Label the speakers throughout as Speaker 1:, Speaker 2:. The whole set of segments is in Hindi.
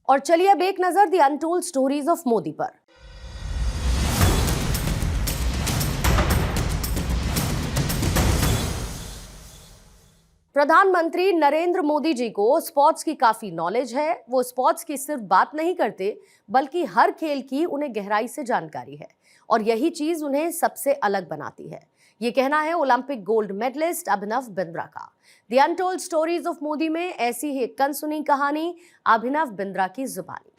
Speaker 1: और चलिए अब एक नजर the untold stories of Modi पर। प्रधानमंत्री नरेंद्र मोदी जी को स्पोर्ट्स की काफी नॉलेज है। वो स्पोर्ट्स की सिर्फ बात नहीं करते, बल्कि हर खेल की उन्हें गहराई से जानकारी है और यही चीज उन्हें सबसे अलग बनाती है। ये कहना है Olympic gold medallist Abhinav Bindra का। The untold stories of Modi में ऐसी ही एक अनसुनी कहानी अभिनव बिंद्रा की जुबानी।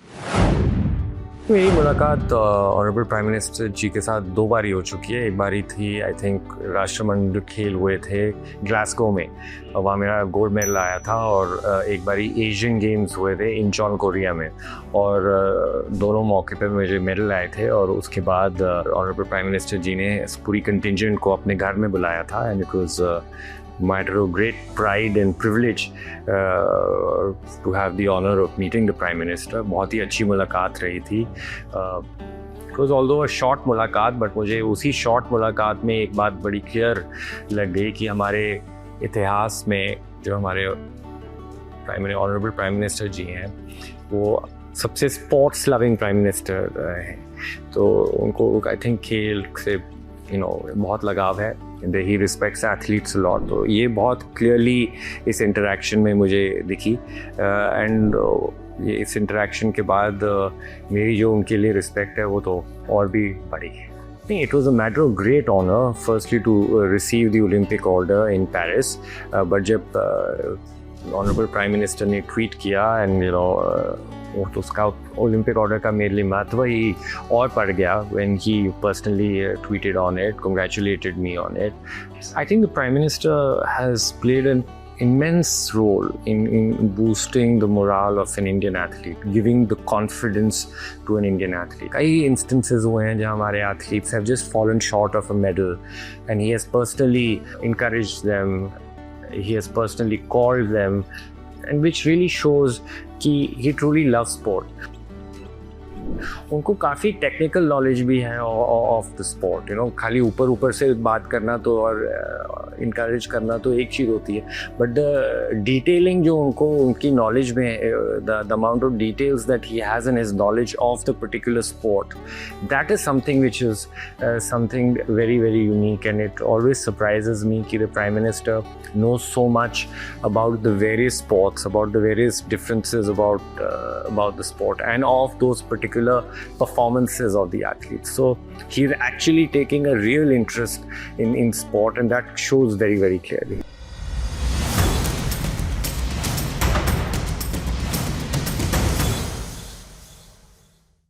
Speaker 2: मेरी मुलाकात ऑनरेबल प्राइम मिनिस्टर जी के साथ दो बारी हो चुकी है। एक बारी थी आई थिंक राष्ट्रमंडल खेल हुए थे ग्लासगो में, वहाँ मेरा गोल्ड मेडल आया था, और एक बारी एशियन गेम्स हुए थे इंचॉन कोरिया में, और दोनों मौके पे मुझे मेडल आए थे। और उसके बाद ऑनरेबल प्राइम मिनिस्टर जी ने पूरी कंटिजेंट को अपने घर में बुलाया था, and it was matter of great pride and privilege to have the honor of meeting the Prime Minister. बहुत ही अच्छी मुलाकात रही थी। It was although a short मुलाकात, but मुझे उसी शॉर्ट मुलाकात में एक बात बड़ी क्लियर लग गई कि हमारे इतिहास में जो हमारे ऑनरेबल प्राइम मिनिस्टर जी हैं वो सबसे स्पोर्ट्स लविंग प्राइम मिनिस्टर हैं। तो उनको आई थिंक खेल से बहुत लगाव है। He respects athletes a lot. तो ये बहुत क्लियरली इस इंटरेक्शन में मुझे दिखी, एंड ये इस इंटरेक्शन के बाद मेरी जो उनके लिए रिस्पेक्ट है वो तो और भी बढ़ी है। नहीं, it was a matter of great honor firstly to receive the Olympic order in Paris, but जब ऑनरेबल प्राइम मिनिस्टर ने ट्वीट किया एंड तो उसका ओलंपिक ऑर्डर का मेरे लिए महत्व ही और बढ़ गया when he personally tweeted on it, congratulated me on it. I think the Prime Minister has played an immense role in boosting the morale of an Indian athlete, giving the confidence to an Indian athlete. कई instances हुए हैं जहाँ हमारे athletes have just fallen short of a medal, and he has personally encouraged them, he has personally called them, and which really shows कि he truly loves sport. उनको काफ़ी टेक्निकल नॉलेज भी है ऑफ द स्पोर्ट। खाली ऊपर से बात करना तो और इनकरेज करना तो एक चीज़ होती है, बट द डिटेलिंग जो उनकी नॉलेज में the amount of details that he has in his knowledge of the particular sport, that is something which is something very very unique, and it always surprises me कि the prime minister knows so much about the various sports, about the various differences about the sport and of those particular performances of the athletes. So he's actually taking a real interest in sport, and that shows very very clearly.